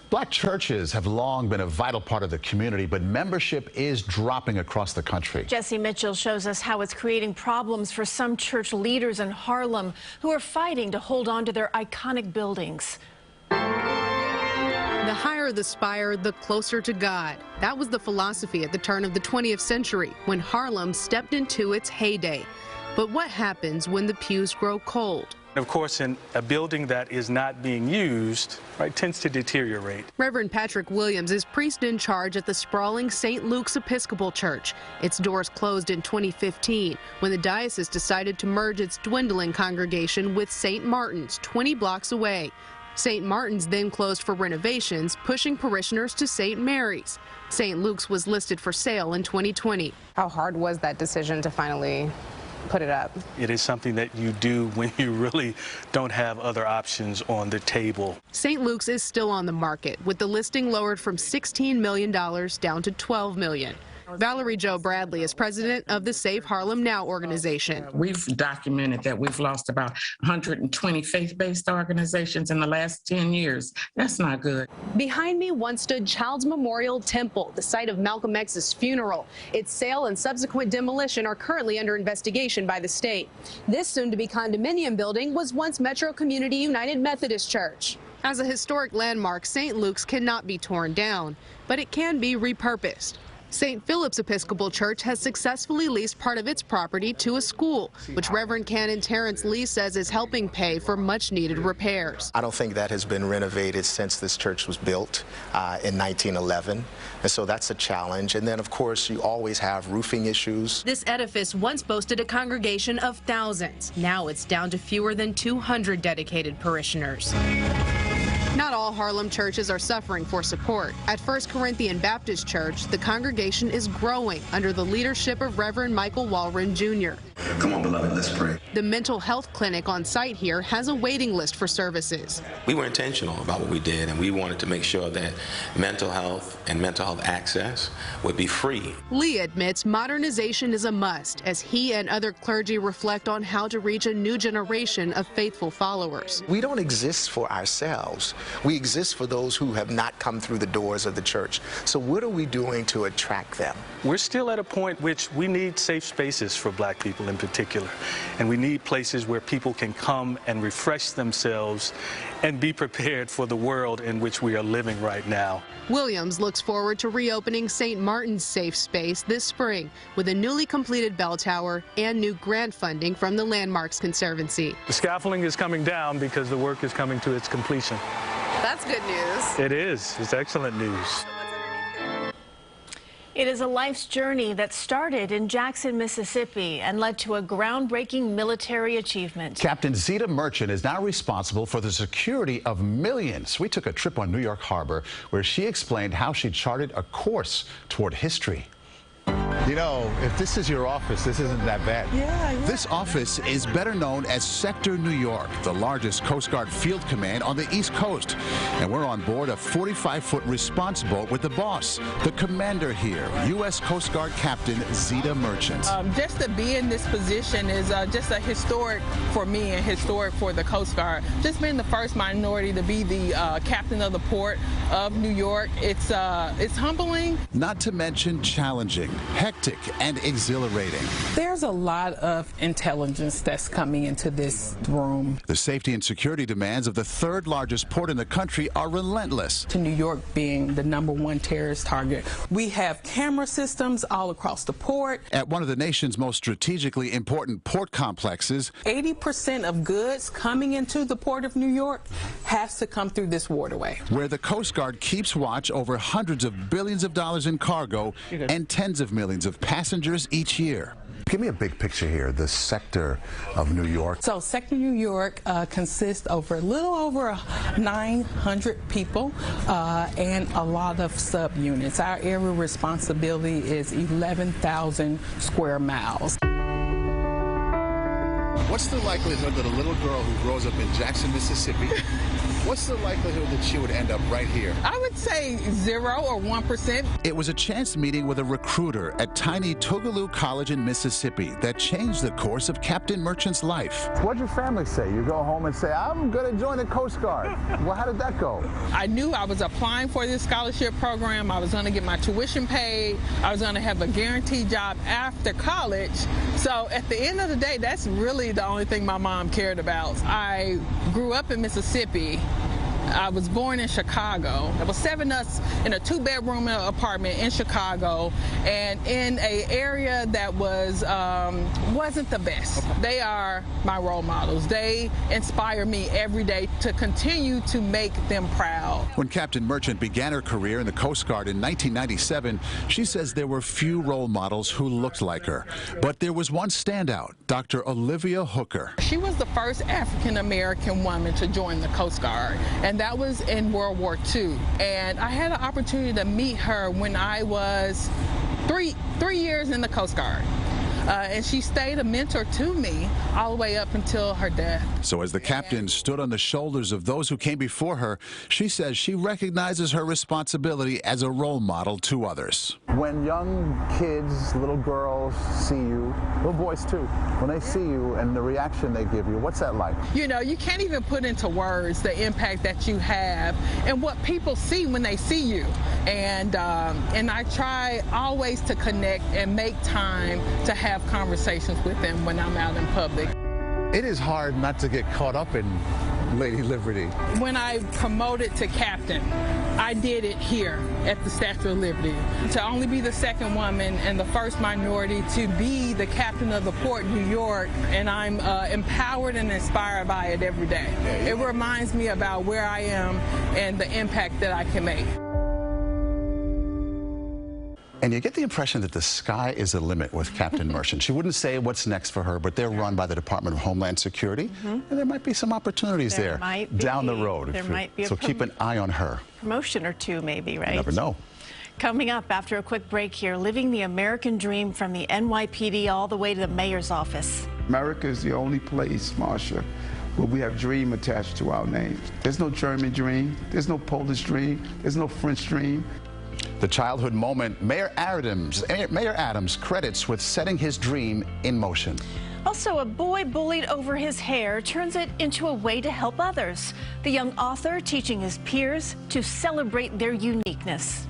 Black churches have long been a vital part of the community, but membership is dropping across the country. Jesse Mitchell shows us how it's creating problems for some church leaders in Harlem who are fighting to hold on to their iconic buildings. The higher the spire, the closer to God. That was the philosophy at the turn of the 20th century when Harlem stepped into its heyday. But what happens when the pews grow cold? Of course, in a building that is not being used, right, tends to deteriorate. Reverend Patrick Williams is priest in charge at the sprawling St. Luke's Episcopal Church. Its doors closed in 2015 when the diocese decided to merge its dwindling congregation with St. Martin's, 20 blocks away. St. Martin's then closed for renovations, pushing parishioners to St. Mary's. St. Luke's was listed for sale in 2020. How hard was that decision to finally put it up? It is something that you do when you really don't have other options on the table. St. Luke's is still on the market, with the listing lowered from $16 million down to $12 million. Valerie Jo Bradley is president of the Save Harlem Now organization. We've documented that we've lost about 120 faith-based organizations in the last 10 years. That's not good. Behind me once stood Child's Memorial Temple, the site of Malcolm X's funeral. Its sale and subsequent demolition are currently under investigation by the state. This soon-to-be condominium building was once Metro Community United Methodist Church. As a historic landmark, St. Luke's cannot be torn down, but it can be repurposed. St. Philip's Episcopal Church has successfully leased part of its property to a school, which Reverend Canon Terrence Lee says is helping pay for much-needed repairs. I don't think that has been renovated since this church was built in 1911, and so that's a challenge. And then, of course, you always have roofing issues. This edifice once boasted a congregation of thousands. Now it's down to fewer than 200 dedicated parishioners. Not all Harlem churches are suffering for support. At First Corinthian Baptist Church, the congregation is growing under the leadership of Reverend Michael Walren Jr. Come on, beloved, let's pray. The mental health clinic on site here has a waiting list for services. We were intentional about what we did, and we wanted to make sure that mental health and mental health access would be free. Lee admits modernization is a must as he and other clergy reflect on how to reach a new generation of faithful followers. We don't exist for ourselves. We exist for those who have not come through the doors of the church. So what are we doing to attract them? We're still at a point which we need safe spaces for Black people in particular, and we need places where people can come and refresh themselves and be prepared for the world in which we are living right now. Williams looks forward to reopening St. Martin's Safe Space this spring with a newly completed bell tower and new grant funding from the Landmarks Conservancy. The scaffolding is coming down because the work is coming to its completion. That's good news. It is. It's excellent news. It is a life's journey that started in Jackson, Mississippi and led to a groundbreaking military achievement. Captain Zita Merchant is now responsible for the security of millions. We took a trip on New York Harbor where she explained how she charted a course toward history. You know, if this is your office, this isn't that bad. Yeah. This office is better known as Sector New York, the largest Coast Guard field command on the East Coast. And we're on board a 45-foot response boat with the boss, the commander here, U.S. Coast Guard Captain Zita Merchant. Just to be in this position is just a historic for me and historic for the Coast Guard. Just being the first minority to be the captain of the port of New York, it's humbling. Not to mention challenging, hectic, and exhilarating. There's a lot of intelligence that's coming into this room. The safety and security demands of the third largest port in the country are relentless. To New York being the #1 terrorist target, we have camera systems all across the port. At one of the nation's most strategically important port complexes, 80% of goods coming into the port of New York has to come through this waterway, where the Coast Guard keeps watch over hundreds of billions of dollars in cargo and tens of millions of passengers each year. Give me a big picture here, the sector of New York. So Sector New York consists of a little over 900 people and a lot of subunits. Our area responsibility is 11,000 square miles. What's the likelihood that a little girl who grows up in Jackson, Mississippi What's the likelihood that she would end up right here? I would say 0 or 1%. It was a chance meeting with a recruiter at tiny Tougaloo College in Mississippi that changed the course of Captain Merchant's life. What'd your family say? You go home and say, I'm going to join the Coast Guard. Well, how did that go? I knew I was applying for this scholarship program. I was going to get my tuition paid. I was going to have a guaranteed job after college. So at the end of the day, that's really the only thing my mom cared about. I grew up in Mississippi. I was born in Chicago. There was 7 of us in a 2-bedroom apartment in Chicago, and in an area that wasn't the best. They are my role models. They inspire me every day to continue to make them proud. When Captain Merchant began her career in the Coast Guard in 1997, she says there were few role models who looked like her. But there was one standout, Dr. Olivia Hooker. She was the first African-American woman to join the Coast Guard, and that was in World War II. And I had an opportunity to meet her when I was three years in the Coast Guard. And she stayed a mentor to me all the way up until her death. So as the captain stood on the shoulders of those who came before her, she says she recognizes her responsibility as a role model to others. When young kids, little girls see you, little boys too, when they see you and the reaction they give you, what's that like? You know, you can't even put into words the impact that you have and what people see when they see you. And I try always to connect and make time to have conversations with them when I'm out in public. It is hard not to get caught up in Lady Liberty. When I promoted to captain, I did it here at the Statue of Liberty. To only be the second woman and the first minority to be the captain of the Port New York, and I'm empowered and inspired by it every day. It reminds me about where I am and the impact that I can make. And you get the impression that the sky is the limit with Captain Merchant. She wouldn't say what's next for her, but they're run by the Department of Homeland Security, and there might be some opportunities there down the road. There might be so keep an eye on her. Promotion or two, maybe, right? You never know. Coming up after a quick break here, living the American dream from the NYPD all the way to the mayor's office. America is the only place, Marsha, where we have dream attached to our names. There's no German dream, there's no Polish dream, there's no French dream. The childhood moment Mayor Adams credits with setting his dream in motion. Also, a boy bullied over his hair turns it into a way to help others. The young author teaching his peers to celebrate their uniqueness.